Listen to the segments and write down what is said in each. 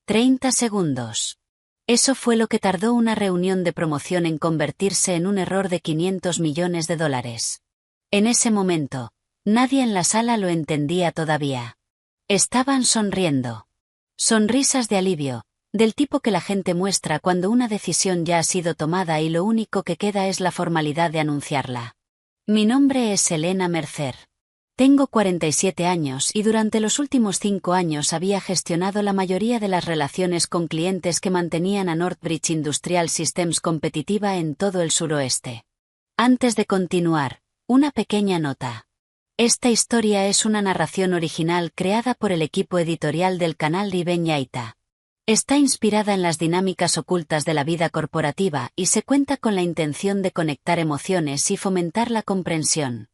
30 segundos. Eso fue lo que tardó una reunión de promoción en convertirse en un error de $500 millones. En ese momento, nadie en la sala lo entendía todavía. Estaban sonriendo. Sonrisas de alivio, del tipo que la gente muestra cuando una decisión ya ha sido tomada y lo único que queda es la formalidad de anunciarla. Mi nombre es Elena Mercer. Tengo 47 años y durante los últimos 5 años había gestionado la mayoría de las relaciones con clientes que mantenían a Northbridge Industrial Systems competitiva en todo el suroeste. Antes de continuar, una pequeña nota. Esta historia es una narración original creada por el equipo editorial del canal Riven Yaita. Está inspirada en las dinámicas ocultas de la vida corporativa y se cuenta con la intención de conectar emociones y fomentar la comprensión.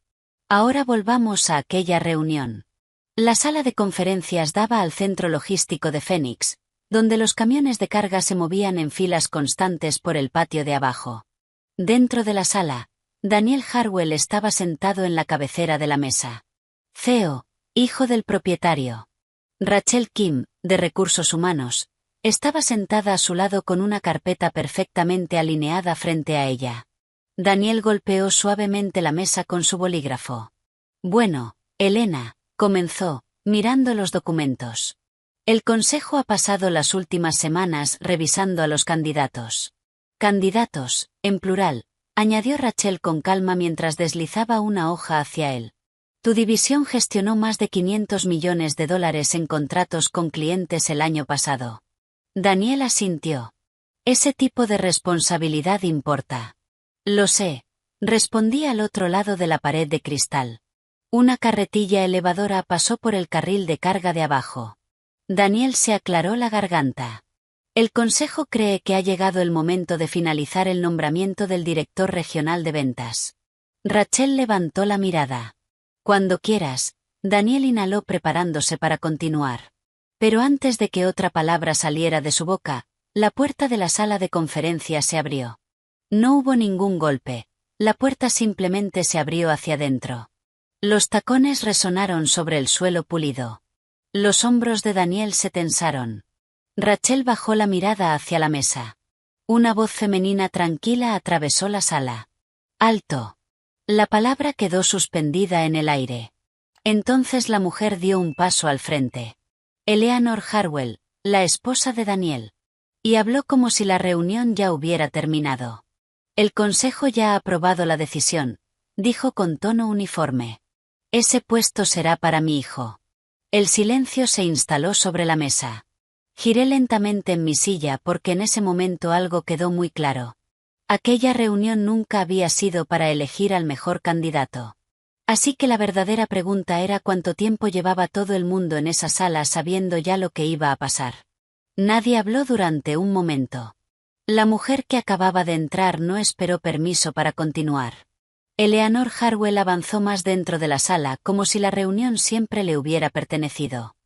Ahora volvamos a aquella reunión. La sala de conferencias daba al centro logístico de Phoenix, donde los camiones de carga se movían en filas constantes por el patio de abajo. Dentro de la sala, Daniel Harwell estaba sentado en la cabecera de la mesa. Theo, hijo del propietario. Rachel Kim, de Recursos Humanos, estaba sentada a su lado con una carpeta perfectamente alineada frente a ella. Daniel golpeó suavemente la mesa con su bolígrafo. Bueno, Elena, comenzó, mirando los documentos. El consejo ha pasado las últimas semanas revisando a los candidatos. Candidatos, en plural, añadió Rachel con calma mientras deslizaba una hoja hacia él. Tu división gestionó más de $500 millones en contratos con clientes el año pasado. Daniel asintió. Ese tipo de responsabilidad importa. Lo sé, respondí al otro lado de la pared de cristal. Una carretilla elevadora pasó por el carril de carga de abajo. Daniel se aclaró la garganta. El consejo cree que ha llegado el momento de finalizar el nombramiento del director regional de ventas. Rachel levantó la mirada. Cuando quieras, Daniel inhaló preparándose para continuar. Pero antes de que otra palabra saliera de su boca, la puerta de la sala de conferencias se abrió. No hubo ningún golpe, la puerta simplemente se abrió hacia adentro. Los tacones resonaron sobre el suelo pulido. Los hombros de Daniel se tensaron. Rachel bajó la mirada hacia la mesa. Una voz femenina tranquila atravesó la sala. ¡Alto! La palabra quedó suspendida en el aire. Entonces la mujer dio un paso al frente. Eleanor Harwell, la esposa de Daniel. Y habló como si la reunión ya hubiera terminado. El consejo ya ha aprobado la decisión, dijo con tono uniforme. Ese puesto será para mi hijo. El silencio se instaló sobre la mesa. Giré lentamente en mi silla porque en ese momento algo quedó muy claro. Aquella reunión nunca había sido para elegir al mejor candidato. Así que la verdadera pregunta era cuánto tiempo llevaba todo el mundo en esa sala sabiendo ya lo que iba a pasar. Nadie habló durante un momento. La mujer que acababa de entrar no esperó permiso para continuar. Eleanor Harwell avanzó más dentro de la sala como si la reunión siempre le hubiera pertenecido.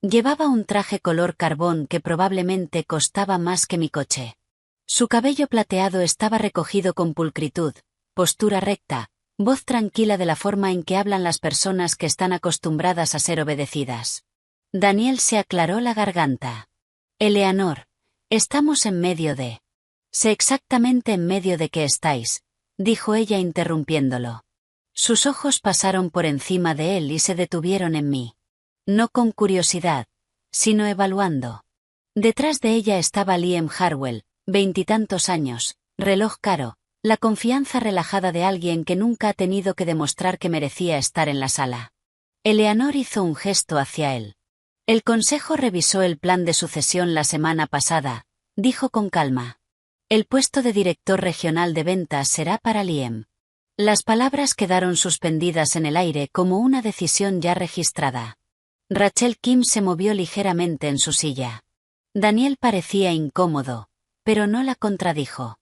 Llevaba un traje color carbón que probablemente costaba más que mi coche. Su cabello plateado estaba recogido con pulcritud, postura recta, voz tranquila de la forma en que hablan las personas que están acostumbradas a ser obedecidas. Daniel se aclaró la garganta. Eleanor, estamos en medio de... Sé exactamente en medio de qué estáis, dijo ella interrumpiéndolo. Sus ojos pasaron por encima de él y se detuvieron en mí. No con curiosidad, sino evaluando. Detrás de ella estaba Liam Harwell, 20 y tantos años, reloj caro, la confianza relajada de alguien que nunca ha tenido que demostrar que merecía estar en la sala. Eleanor hizo un gesto hacia él. El consejo revisó el plan de sucesión la semana pasada, dijo con calma. El puesto de director regional de ventas será para Liam. Las palabras quedaron suspendidas en el aire como una decisión ya registrada. Rachel Kim se movió ligeramente en su silla. Daniel parecía incómodo, pero no la contradijo.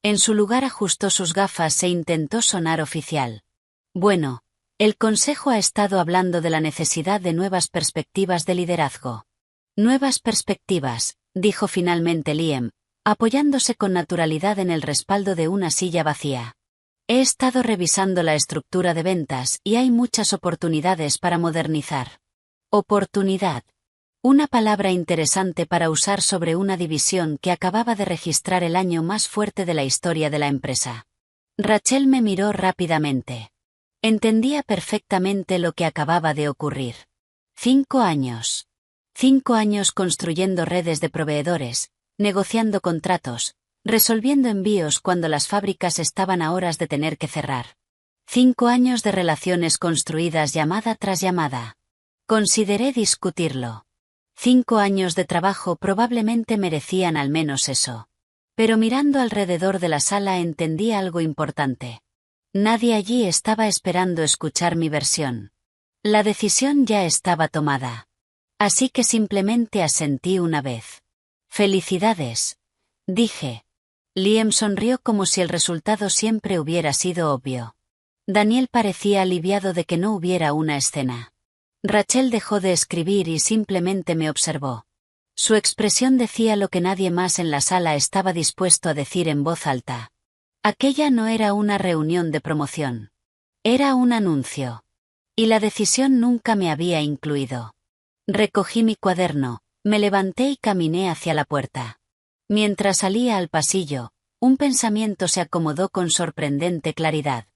En su lugar ajustó sus gafas e intentó sonar oficial. Bueno, el consejo ha estado hablando de la necesidad de nuevas perspectivas de liderazgo. Nuevas perspectivas, dijo finalmente Liam, apoyándose con naturalidad en el respaldo de una silla vacía. He estado revisando la estructura de ventas y hay muchas oportunidades para modernizar. ¿Oportunidad? Una palabra interesante para usar sobre una división que acababa de registrar el año más fuerte de la historia de la empresa. Rachel me miró rápidamente. Entendía perfectamente lo que acababa de ocurrir. 5 años. 5 años construyendo redes de proveedores, negociando contratos, resolviendo envíos cuando las fábricas estaban a horas de tener que cerrar. 5 años de relaciones construidas llamada tras llamada. Consideré discutirlo. 5 años de trabajo probablemente merecían al menos eso. Pero mirando alrededor de la sala entendí algo importante. Nadie allí estaba esperando escuchar mi versión. La decisión ya estaba tomada. Así que simplemente asentí una vez. «Felicidades», dije. Liam sonrió como si el resultado siempre hubiera sido obvio. Daniel parecía aliviado de que no hubiera una escena. Rachel dejó de escribir y simplemente me observó. Su expresión decía lo que nadie más en la sala estaba dispuesto a decir en voz alta. Aquella no era una reunión de promoción. Era un anuncio. Y la decisión nunca me había incluido. Recogí mi cuaderno, me levanté y caminé hacia la puerta. Mientras salía al pasillo, un pensamiento se acomodó con sorprendente claridad.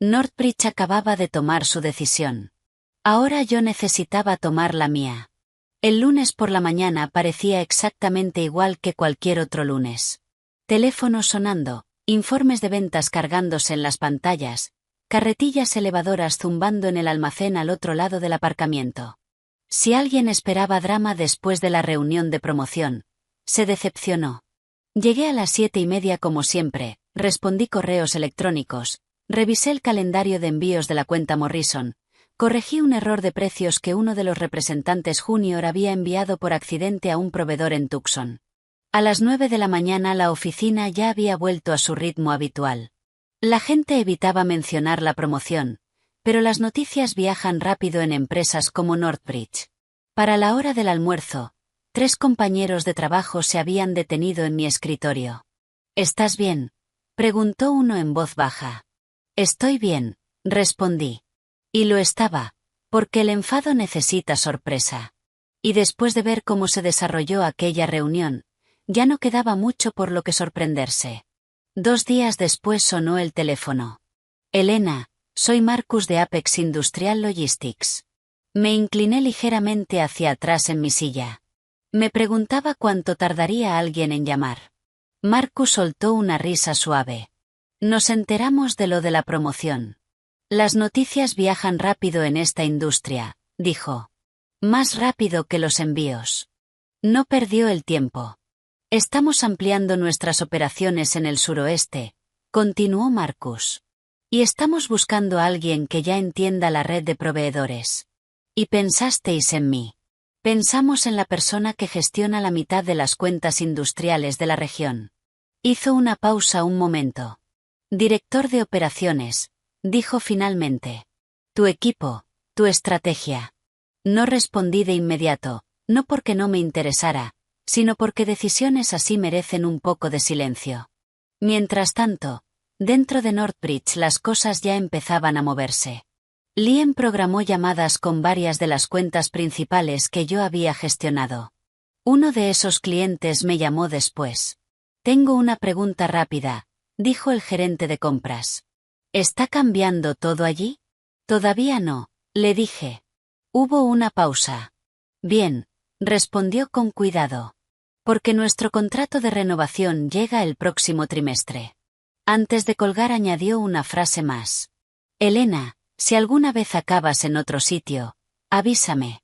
Northbridge acababa de tomar su decisión. Ahora yo necesitaba tomar la mía. El lunes por la mañana parecía exactamente igual que cualquier otro lunes. Teléfono sonando, informes de ventas cargándose en las pantallas, carretillas elevadoras zumbando en el almacén al otro lado del aparcamiento. Si alguien esperaba drama después de la reunión de promoción, se decepcionó. Llegué a las 7:30 como siempre, respondí correos electrónicos, revisé el calendario de envíos de la cuenta Morrison, corregí un error de precios que uno de los representantes junior había enviado por accidente a un proveedor en Tucson. A las 9 de la mañana la oficina ya había vuelto a su ritmo habitual. La gente evitaba mencionar la promoción, pero las noticias viajan rápido en empresas como Northbridge. Para la hora del almuerzo, 3 compañeros de trabajo se habían detenido en mi escritorio. «¿Estás bien?», preguntó uno en voz baja. «Estoy bien», respondí. Y lo estaba, porque el enfado necesita sorpresa. Y después de ver cómo se desarrolló aquella reunión, ya no quedaba mucho por lo que sorprenderse. 2 días después sonó el teléfono. «Elena, soy Marcus de Apex Industrial Logistics». Me incliné ligeramente hacia atrás en mi silla. Me preguntaba cuánto tardaría alguien en llamar. Marcus soltó una risa suave. «Nos enteramos de lo de la promoción. Las noticias viajan rápido en esta industria», dijo. «Más rápido que los envíos». No perdió el tiempo. «Estamos ampliando nuestras operaciones en el suroeste», continuó Marcus. «Y estamos buscando a alguien que ya entienda la red de proveedores. Y pensasteis en mí. Pensamos en la persona que gestiona la mitad de las cuentas industriales de la región». Hizo una pausa un momento. «Director de operaciones», dijo finalmente. «Tu equipo, tu estrategia». No respondí de inmediato, no porque no me interesara, sino porque decisiones así merecen un poco de silencio. Mientras tanto, dentro de Northbridge las cosas ya empezaban a moverse. Liam programó llamadas con varias de las cuentas principales que yo había gestionado. Uno de esos clientes me llamó después. «Tengo una pregunta rápida», dijo el gerente de compras. «¿Está cambiando todo allí?» «Todavía no», le dije. Hubo una pausa. «Bien», respondió con cuidado. «Porque nuestro contrato de renovación llega el próximo trimestre». Antes de colgar añadió una frase más. «Elena, si alguna vez acabas en otro sitio, avísame».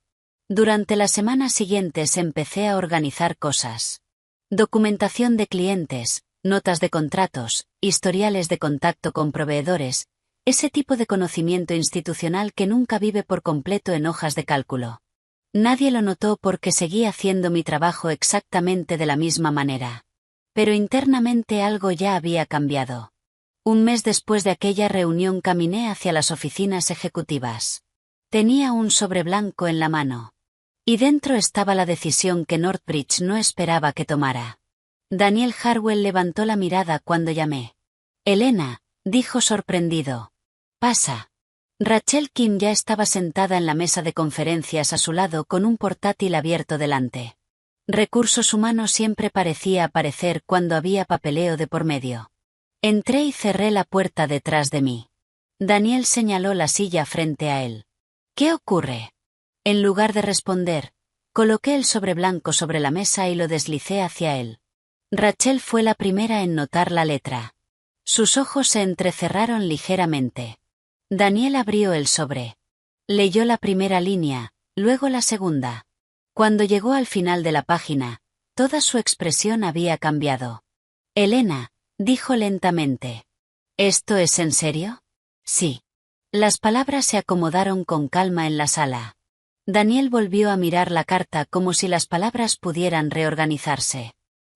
Durante las semanas siguientes empecé a organizar cosas. Documentación de clientes, notas de contratos, historiales de contacto con proveedores, ese tipo de conocimiento institucional que nunca vive por completo en hojas de cálculo. Nadie lo notó porque seguí haciendo mi trabajo exactamente de la misma manera. Pero internamente algo ya había cambiado. Un mes después de aquella reunión caminé hacia las oficinas ejecutivas. Tenía un sobre blanco en la mano. Y dentro estaba la decisión que Northbridge no esperaba que tomara. Daniel Harwell levantó la mirada cuando llamé. «Elena», dijo sorprendido. «Pasa». Rachel Kim ya estaba sentada en la mesa de conferencias a su lado con un portátil abierto delante. Recursos humanos siempre parecía aparecer cuando había papeleo de por medio. Entré y cerré la puerta detrás de mí. Daniel señaló la silla frente a él. ¿Qué ocurre? En lugar de responder, coloqué el sobre blanco sobre la mesa y lo deslicé hacia él. Rachel fue la primera en notar la letra. Sus ojos se entrecerraron ligeramente. Daniel abrió el sobre. Leyó la primera línea, luego la segunda. Cuando llegó al final de la página, toda su expresión había cambiado. Elena, dijo lentamente. ¿Esto es en serio? Sí. Las palabras se acomodaron con calma en la sala. Daniel volvió a mirar la carta como si las palabras pudieran reorganizarse.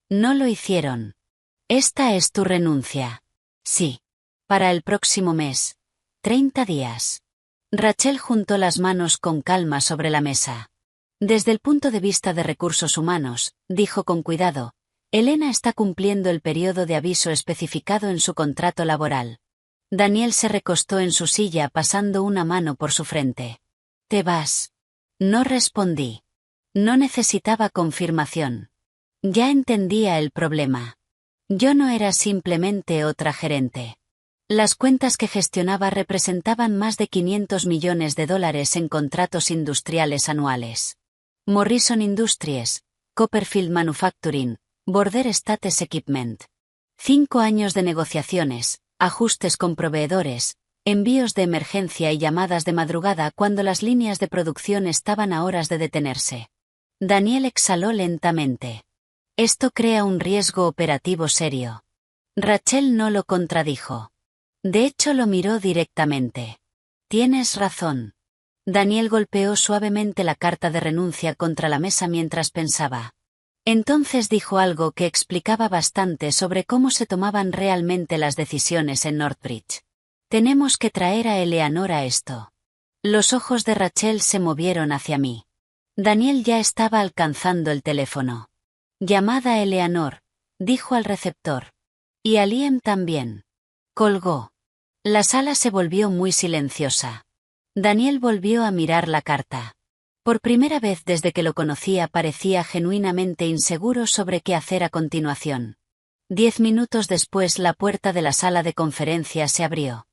No lo hicieron. Esta es tu renuncia. Sí. Para el próximo mes. 30 días. Rachel juntó las manos con calma sobre la mesa. Desde el punto de vista de recursos humanos, dijo con cuidado, Elena está cumpliendo el periodo de aviso especificado en su contrato laboral. Daniel se recostó en su silla pasando una mano por su frente. ¿Te vas? No respondí. No necesitaba confirmación. Ya entendía el problema. Yo no era simplemente otra gerente. Las cuentas que gestionaba representaban más de 500 millones de dólares en contratos industriales anuales. Morrison Industries, Copperfield Manufacturing, Border States Equipment. 5 años de negociaciones, ajustes con proveedores, envíos de emergencia y llamadas de madrugada cuando las líneas de producción estaban a horas de detenerse. Daniel exhaló lentamente. Esto crea un riesgo operativo serio. Rachel no lo contradijo. De hecho lo miró directamente. Tienes razón. Daniel golpeó suavemente la carta de renuncia contra la mesa mientras pensaba. Entonces dijo algo que explicaba bastante sobre cómo se tomaban realmente las decisiones en Northbridge. Tenemos que traer a Eleanor a esto. Los ojos de Rachel se movieron hacia mí. Daniel ya estaba alcanzando el teléfono. Llamada a Eleanor, dijo al receptor. Y a Liam también. Colgó. La sala se volvió muy silenciosa. Daniel volvió a mirar la carta. Por primera vez desde que lo conocía parecía genuinamente inseguro sobre qué hacer a continuación. 10 minutos después la puerta de la sala de conferencias se abrió.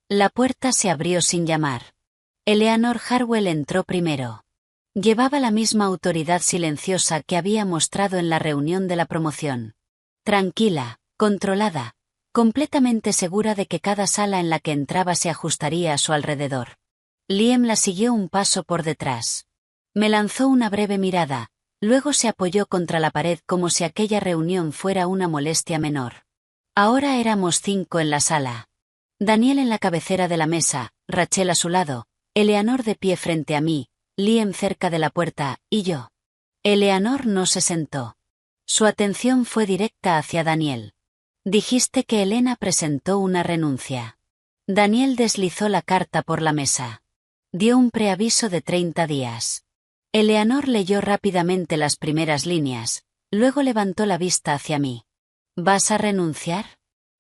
La puerta se abrió sin llamar. Eleanor Harwell entró primero. Llevaba la misma autoridad silenciosa que había mostrado en la reunión de la promoción. Tranquila, controlada, completamente segura de que cada sala en la que entraba se ajustaría a su alrededor. Liam la siguió un paso por detrás. Me lanzó una breve mirada, luego se apoyó contra la pared como si aquella reunión fuera una molestia menor. Ahora éramos 5 en la sala. Daniel en la cabecera de la mesa, Rachel a su lado, Eleanor de pie frente a mí, Liam cerca de la puerta, y yo. Eleanor no se sentó. Su atención fue directa hacia Daniel. Dijiste que Elena presentó una renuncia. Daniel deslizó la carta por la mesa. Dio un preaviso de 30 días. Eleanor leyó rápidamente las primeras líneas, luego levantó la vista hacia mí. ¿Vas a renunciar?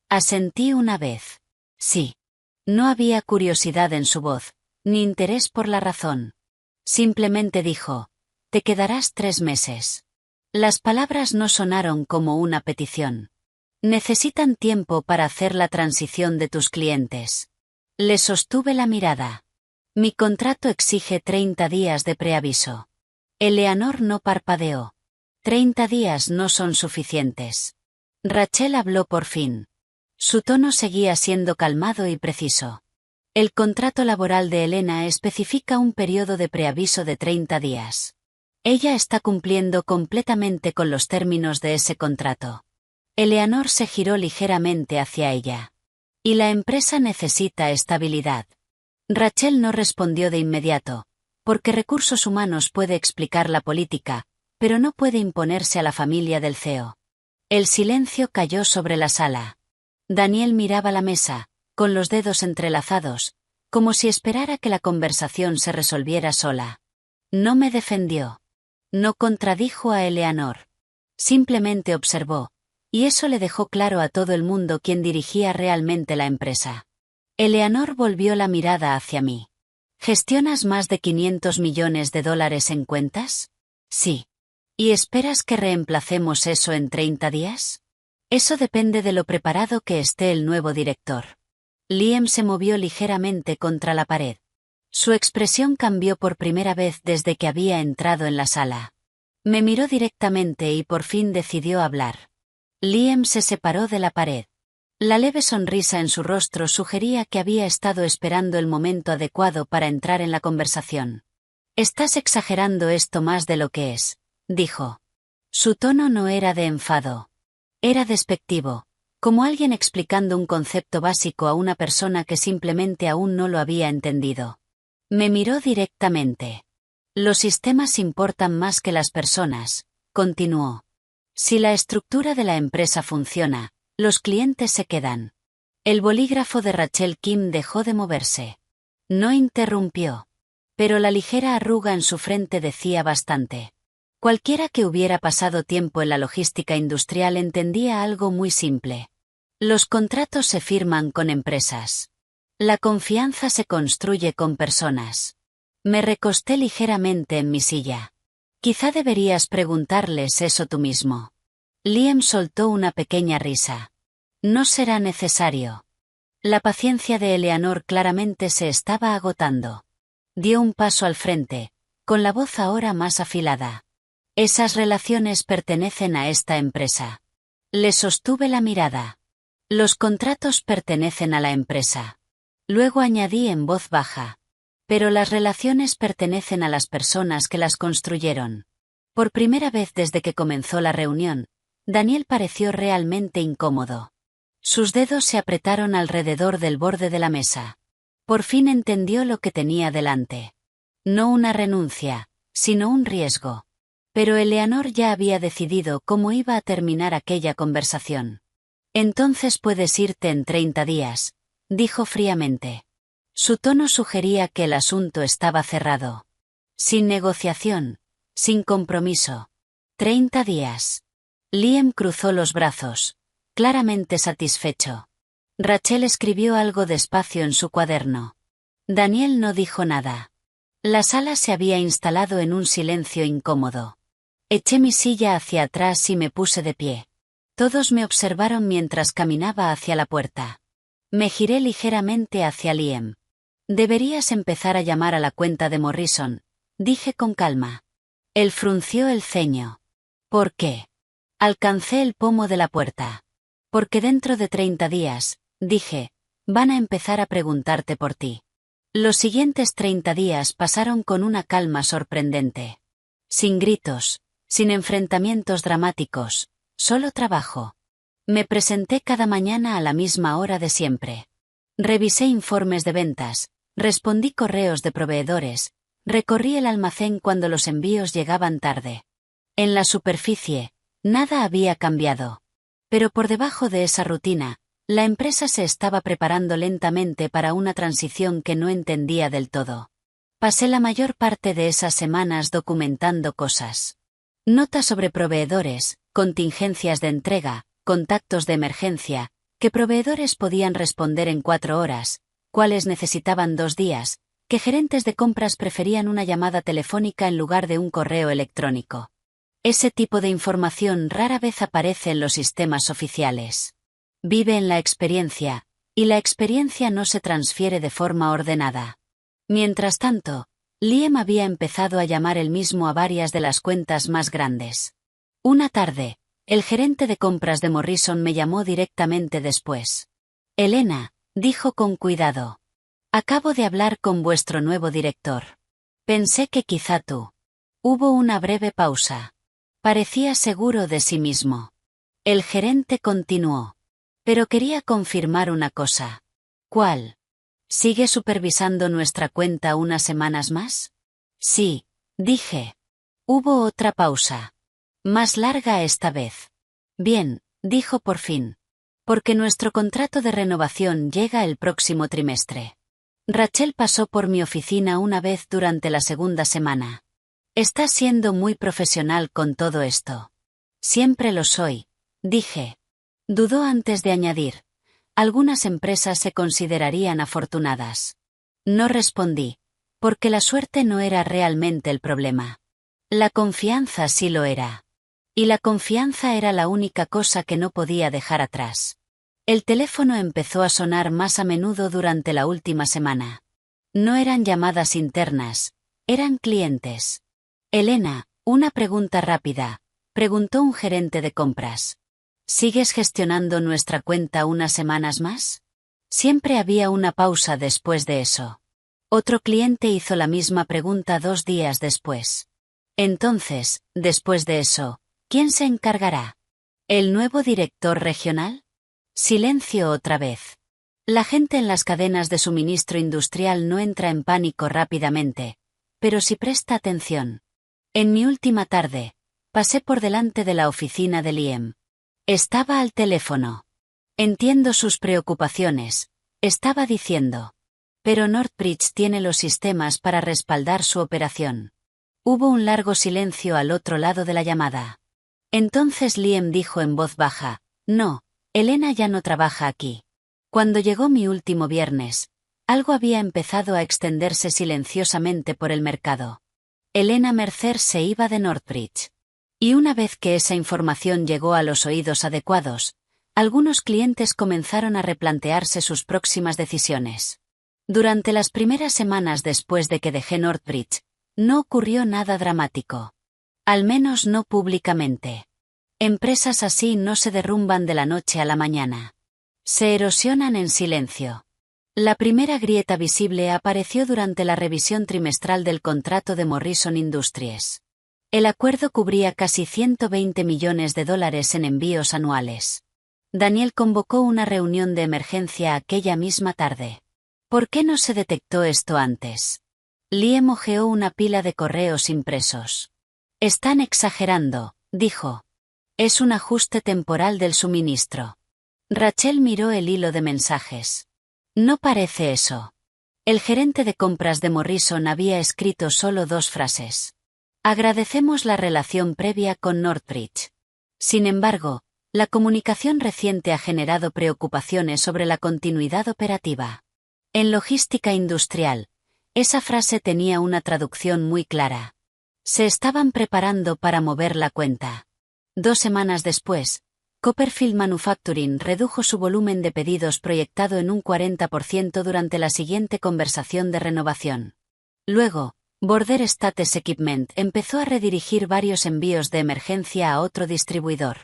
Asentí una vez. Sí. No había curiosidad en su voz, ni interés por la razón. Simplemente dijo, te quedarás 3 meses. Las palabras no sonaron como una petición. Necesitan tiempo para hacer la transición de tus clientes. Le sostuve la mirada. Mi contrato exige 30 días de preaviso. Eleanor no parpadeó. 30 días no son suficientes. Rachel habló por fin. Su tono seguía siendo calmado y preciso. El contrato laboral de Elena especifica un periodo de preaviso de 30 días. Ella está cumpliendo completamente con los términos de ese contrato. Eleanor se giró ligeramente hacia ella. Y la empresa necesita estabilidad. Rachel no respondió de inmediato, porque Recursos Humanos puede explicar la política, pero no puede imponerse a la familia del CEO. El silencio cayó sobre la sala. Daniel miraba la mesa, con los dedos entrelazados, como si esperara que la conversación se resolviera sola. No me defendió. No contradijo a Eleanor. Simplemente observó, y eso le dejó claro a todo el mundo quién dirigía realmente la empresa. Eleanor volvió la mirada hacia mí. ¿Gestionas más de 500 millones de dólares en cuentas? Sí. ¿Y esperas que reemplacemos eso en 30 días? Eso depende de lo preparado que esté el nuevo director. Liam se movió ligeramente contra la pared. Su expresión cambió por primera vez desde que había entrado en la sala. Me miró directamente y por fin decidió hablar. Liam se separó de la pared. La leve sonrisa en su rostro sugería que había estado esperando el momento adecuado para entrar en la conversación. «Estás exagerando esto más de lo que es», dijo. Su tono no era de enfado. Era despectivo, como alguien explicando un concepto básico a una persona que simplemente aún no lo había entendido. Me miró directamente. «Los sistemas importan más que las personas», continuó. «Si la estructura de la empresa funciona, los clientes se quedan». El bolígrafo de Rachel Kim dejó de moverse. No interrumpió. Pero la ligera arruga en su frente decía bastante. Cualquiera que hubiera pasado tiempo en la logística industrial entendía algo muy simple. Los contratos se firman con empresas. La confianza se construye con personas. Me recosté ligeramente en mi silla. Quizá deberías preguntarles eso tú mismo. Liam soltó una pequeña risa. No será necesario. La paciencia de Eleanor claramente se estaba agotando. Dio un paso al frente, con la voz ahora más afilada. Esas relaciones pertenecen a esta empresa. Le sostuve la mirada. Los contratos pertenecen a la empresa. Luego añadí en voz baja. Pero las relaciones pertenecen a las personas que las construyeron. Por primera vez desde que comenzó la reunión, Daniel pareció realmente incómodo. Sus dedos se apretaron alrededor del borde de la mesa. Por fin entendió lo que tenía delante. No una renuncia, sino un riesgo. Pero Eleanor ya había decidido cómo iba a terminar aquella conversación. «Entonces puedes irte en 30 días», dijo fríamente. Su tono sugería que el asunto estaba cerrado. Sin negociación, sin compromiso. 30 días. Liam cruzó los brazos, claramente satisfecho. Rachel escribió algo despacio en su cuaderno. Daniel no dijo nada. La sala se había instalado en un silencio incómodo. Eché mi silla hacia atrás y me puse de pie. Todos me observaron mientras caminaba hacia la puerta. Me giré ligeramente hacia Liam. «Deberías empezar a llamar a la cuenta de Morrison», dije con calma. Él frunció el ceño. «¿Por qué?» Alcancé el pomo de la puerta. «Porque dentro de 30 días», dije, «van a empezar a preguntarte por ti». Los siguientes 30 días pasaron con una calma sorprendente. Sin gritos, sin enfrentamientos dramáticos, solo trabajo. Me presenté cada mañana a la misma hora de siempre. Revisé informes de ventas, respondí correos de proveedores, recorrí el almacén cuando los envíos llegaban tarde. En la superficie, nada había cambiado. Pero por debajo de esa rutina, la empresa se estaba preparando lentamente para una transición que no entendía del todo. Pasé la mayor parte de esas semanas documentando cosas. Notas sobre proveedores, contingencias de entrega, contactos de emergencia, que proveedores podían responder en 4 horas, cuáles necesitaban 2 días, que gerentes de compras preferían una llamada telefónica en lugar de un correo electrónico. Ese tipo de información rara vez aparece en los sistemas oficiales. Vive en la experiencia, y la experiencia no se transfiere de forma ordenada. Mientras tanto, Liam había empezado a llamar él mismo a varias de las cuentas más grandes. Una tarde, el gerente de compras de Morrison me llamó directamente después. «Elena», dijo con cuidado. «Acabo de hablar con vuestro nuevo director. Pensé que quizá tú». Hubo una breve pausa. Parecía seguro de sí mismo. El gerente continuó. «Pero quería confirmar una cosa». «¿Cuál?» «¿Sigue supervisando nuestra cuenta unas semanas más?» «Sí», dije. Hubo otra pausa. Más larga esta vez. «Bien», dijo por fin. «Porque nuestro contrato de renovación llega el próximo trimestre». Rachel pasó por mi oficina una vez durante la segunda semana. «Estás siendo muy profesional con todo esto». «Siempre lo soy», dije. Dudó antes de añadir. Algunas empresas se considerarían afortunadas. No respondí, porque la suerte no era realmente el problema. La confianza sí lo era. Y la confianza era la única cosa que no podía dejar atrás. El teléfono empezó a sonar más a menudo durante la última semana. No eran llamadas internas, eran clientes. Elena, una pregunta rápida, preguntó un gerente de compras. ¿Sigues gestionando nuestra cuenta unas semanas más? Siempre había una pausa después de eso. Otro cliente hizo la misma pregunta 2 días después. Entonces, después de eso, ¿quién se encargará? ¿El nuevo director regional? Silencio otra vez. La gente en las cadenas de suministro industrial no entra en pánico rápidamente, pero sí presta atención. En mi última tarde, pasé por delante de la oficina de Liam. Estaba al teléfono. Entiendo sus preocupaciones, estaba diciendo. Pero Northbridge tiene los sistemas para respaldar su operación. Hubo un largo silencio al otro lado de la llamada. Entonces Liam dijo en voz baja, no, Elena ya no trabaja aquí. Cuando llegó mi último viernes, algo había empezado a extenderse silenciosamente por el mercado. Elena Mercer se iba de Northbridge. Y una vez que esa información llegó a los oídos adecuados, algunos clientes comenzaron a replantearse sus próximas decisiones. Durante las primeras semanas después de que dejé Northbridge, no ocurrió nada dramático. Al menos no públicamente. Empresas así no se derrumban de la noche a la mañana. Se erosionan en silencio. La primera grieta visible apareció durante la revisión trimestral del contrato de Morrison Industries. El acuerdo cubría casi $120 millones en envíos anuales. Daniel convocó una reunión de emergencia aquella misma tarde. ¿Por qué no se detectó esto antes? Liam hojeó una pila de correos impresos. Están exagerando, dijo. Es un ajuste temporal del suministro. Rachel miró el hilo de mensajes. No parece eso. El gerente de compras de Morrison había escrito solo 2 frases. Agradecemos la relación previa con Northbridge. Sin embargo, la comunicación reciente ha generado preocupaciones sobre la continuidad operativa. En logística industrial, esa frase tenía una traducción muy clara. Se estaban preparando para mover la cuenta. 2 semanas después, Copperfield Manufacturing redujo su volumen de pedidos proyectado en un 40% durante la siguiente conversación de renovación. Luego, Border States Equipment empezó a redirigir varios envíos de emergencia a otro distribuidor.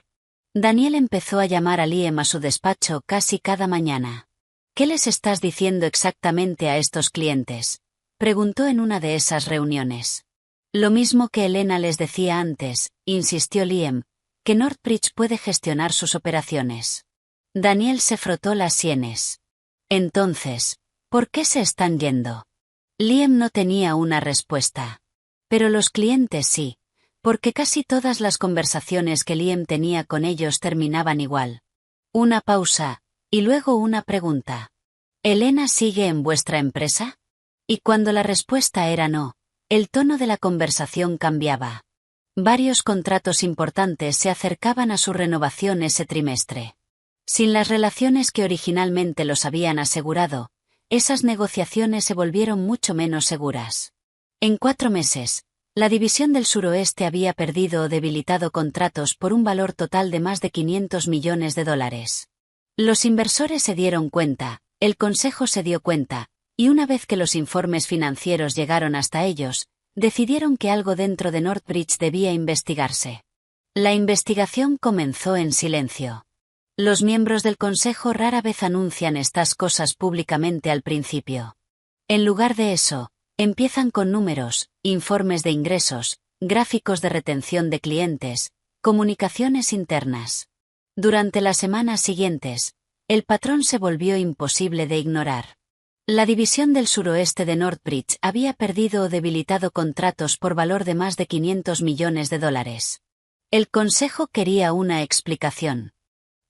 Daniel empezó a llamar a Liam a su despacho casi cada mañana. ¿Qué les estás diciendo exactamente a estos clientes?, preguntó en una de esas reuniones. Lo mismo que Elena les decía antes, insistió Liam, que Northbridge puede gestionar sus operaciones. Daniel se frotó las sienes. Entonces, ¿por qué se están yendo? Liam no tenía una respuesta. Pero los clientes sí, porque casi todas las conversaciones que Liam tenía con ellos terminaban igual. Una pausa, y luego una pregunta. ¿Elena sigue en vuestra empresa? Y cuando la respuesta era no, el tono de la conversación cambiaba. Varios contratos importantes se acercaban a su renovación ese trimestre. Sin las relaciones que originalmente los habían asegurado, esas negociaciones se volvieron mucho menos seguras. En 4 meses, la división del suroeste había perdido o debilitado contratos por un valor total de más de $500 millones. Los inversores se dieron cuenta, el consejo se dio cuenta, y una vez que los informes financieros llegaron hasta ellos, decidieron que algo dentro de Northbridge debía investigarse. La investigación comenzó en silencio. Los miembros del consejo rara vez anuncian estas cosas públicamente al principio. En lugar de eso, empiezan con números, informes de ingresos, gráficos de retención de clientes, comunicaciones internas. Durante las semanas siguientes, el patrón se volvió imposible de ignorar. La división del suroeste de Northbridge había perdido o debilitado contratos por valor de más de $500 millones. El consejo quería una explicación.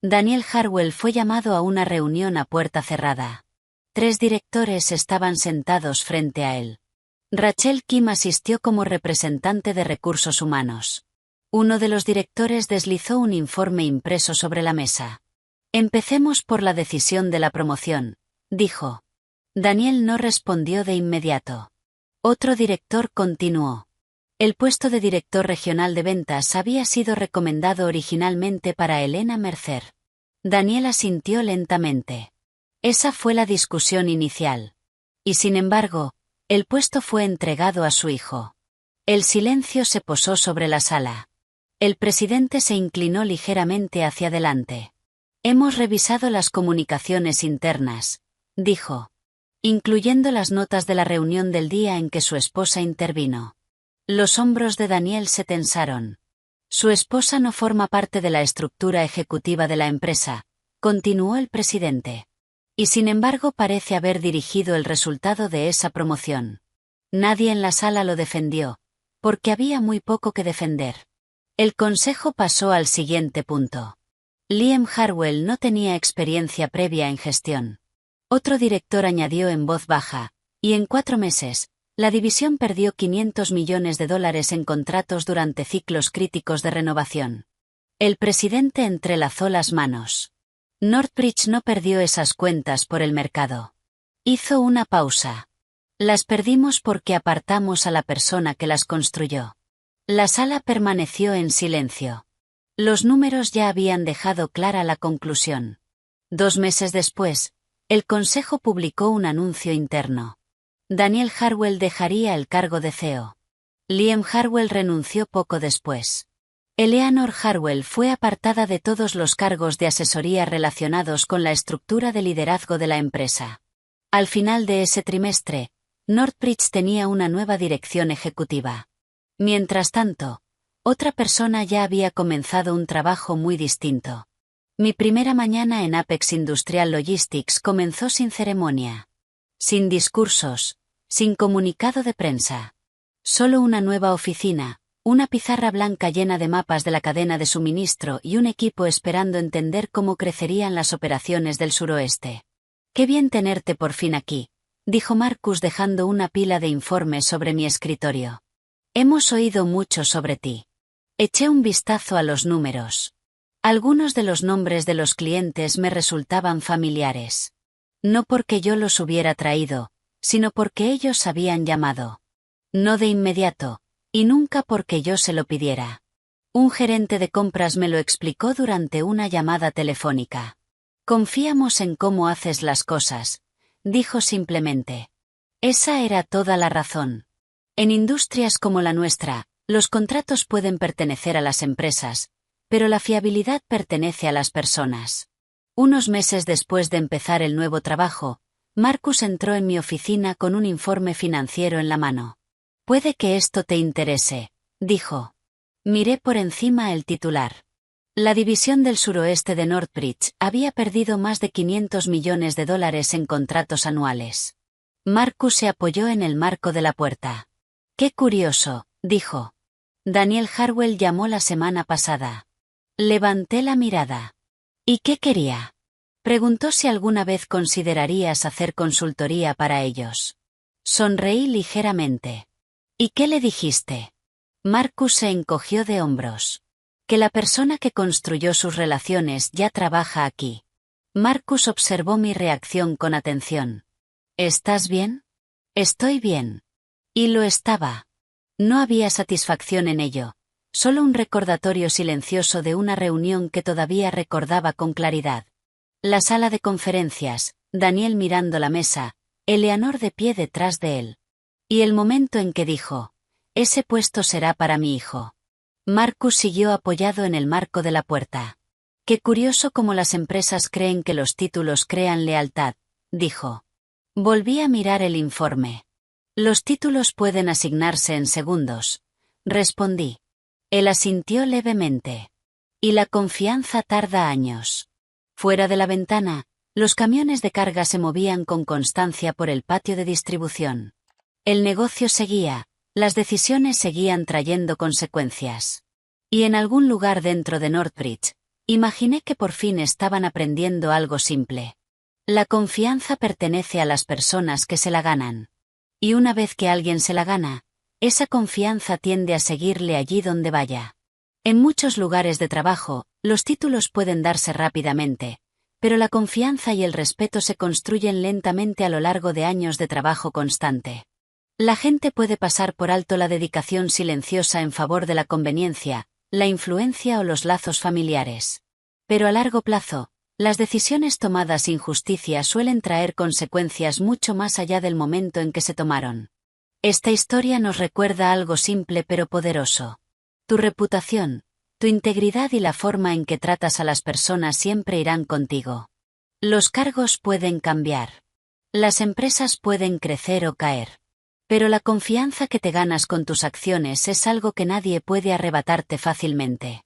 Daniel Harwell fue llamado a una reunión a puerta cerrada. 3 directores estaban sentados frente a él. Rachel Kim asistió como representante de recursos humanos. Uno de los directores deslizó un informe impreso sobre la mesa. Empecemos por la decisión de la promoción, dijo. Daniel no respondió de inmediato. Otro director continuó. El puesto de director regional de ventas había sido recomendado originalmente para Elena Mercer. Daniel asintió lentamente. Esa fue la discusión inicial. Y sin embargo, el puesto fue entregado a su hijo. El silencio se posó sobre la sala. El presidente se inclinó ligeramente hacia adelante. Hemos revisado las comunicaciones internas, dijo, incluyendo las notas de la reunión del día en que su esposa intervino. Los hombros de Daniel se tensaron. Su esposa no forma parte de la estructura ejecutiva de la empresa, continuó el presidente. Y sin embargo parece haber dirigido el resultado de esa promoción. Nadie en la sala lo defendió, porque había muy poco que defender. El consejo pasó al siguiente punto. Liam Harwell no tenía experiencia previa en gestión. Otro director añadió en voz baja, y en 4 meses, la división perdió $500 millones en contratos durante ciclos críticos de renovación. El presidente entrelazó las manos. Northbridge no perdió esas cuentas por el mercado. Hizo una pausa. Las perdimos porque apartamos a la persona que las construyó. La sala permaneció en silencio. Los números ya habían dejado clara la conclusión. 2 meses después, el consejo publicó un anuncio interno. Daniel Harwell dejaría el cargo de CEO. Liam Harwell renunció poco después. Eleanor Harwell fue apartada de todos los cargos de asesoría relacionados con la estructura de liderazgo de la empresa. Al final de ese trimestre, Northbridge tenía una nueva dirección ejecutiva. Mientras tanto, otra persona ya había comenzado un trabajo muy distinto. Mi primera mañana en Apex Industrial Logistics comenzó sin ceremonia. Sin discursos, sin comunicado de prensa. Solo una nueva oficina, una pizarra blanca llena de mapas de la cadena de suministro y un equipo esperando entender cómo crecerían las operaciones del suroeste. «Qué bien tenerte por fin aquí», dijo Marcus dejando una pila de informes sobre mi escritorio. «Hemos oído mucho sobre ti». Eché un vistazo a los números. Algunos de los nombres de los clientes me resultaban familiares. No porque yo los hubiera traído, sino porque ellos habían llamado. No de inmediato, y nunca porque yo se lo pidiera. Un gerente de compras me lo explicó durante una llamada telefónica. «Confiamos en cómo haces las cosas», dijo simplemente. Esa era toda la razón. En industrias como la nuestra, los contratos pueden pertenecer a las empresas, pero la fiabilidad pertenece a las personas. Unos meses después de empezar el nuevo trabajo, Marcus entró en mi oficina con un informe financiero en la mano. «Puede que esto te interese», dijo. Miré por encima el titular. La división del suroeste de Northbridge había perdido más de $500 millones en contratos anuales. Marcus se apoyó en el marco de la puerta. «Qué curioso», dijo. «Daniel Harwell llamó la semana pasada». Levanté la mirada. «¿Y qué quería?» Preguntó si alguna vez considerarías hacer consultoría para ellos. Sonreí ligeramente. «¿Y qué le dijiste?» Marcus se encogió de hombros. «Que la persona que construyó sus relaciones ya trabaja aquí». Marcus observó mi reacción con atención. «¿Estás bien?» «Estoy bien». Y lo estaba. No había satisfacción en ello, solo un recordatorio silencioso de una reunión que todavía recordaba con claridad. La sala de conferencias, Daniel mirando la mesa, Eleanor de pie detrás de él. Y el momento en que dijo, «Ese puesto será para mi hijo». Marcus siguió apoyado en el marco de la puerta. «Qué curioso cómo las empresas creen que los títulos crean lealtad», dijo. Volví a mirar el informe. «Los títulos pueden asignarse en segundos», respondí. Él asintió levemente. «Y la confianza tarda años». Fuera de la ventana, los camiones de carga se movían con constancia por el patio de distribución. El negocio seguía, las decisiones seguían trayendo consecuencias. Y en algún lugar dentro de Northbridge, imaginé que por fin estaban aprendiendo algo simple. La confianza pertenece a las personas que se la ganan. Y una vez que alguien se la gana, esa confianza tiende a seguirle allí donde vaya. En muchos lugares de trabajo, los títulos pueden darse rápidamente, Pero la confianza y el respeto se construyen lentamente a lo largo de años de trabajo constante. La gente puede pasar por alto la dedicación silenciosa en favor de la conveniencia, la influencia o los lazos familiares. Pero a largo plazo, las decisiones tomadas sin justicia suelen traer consecuencias mucho más allá del momento en que se tomaron. Esta historia nos recuerda algo simple pero poderoso. Tu reputación, tu integridad y la forma en que tratas a las personas siempre irán contigo. Los cargos pueden cambiar. Las empresas pueden crecer o caer. Pero la confianza que te ganas con tus acciones es algo que nadie puede arrebatarte fácilmente.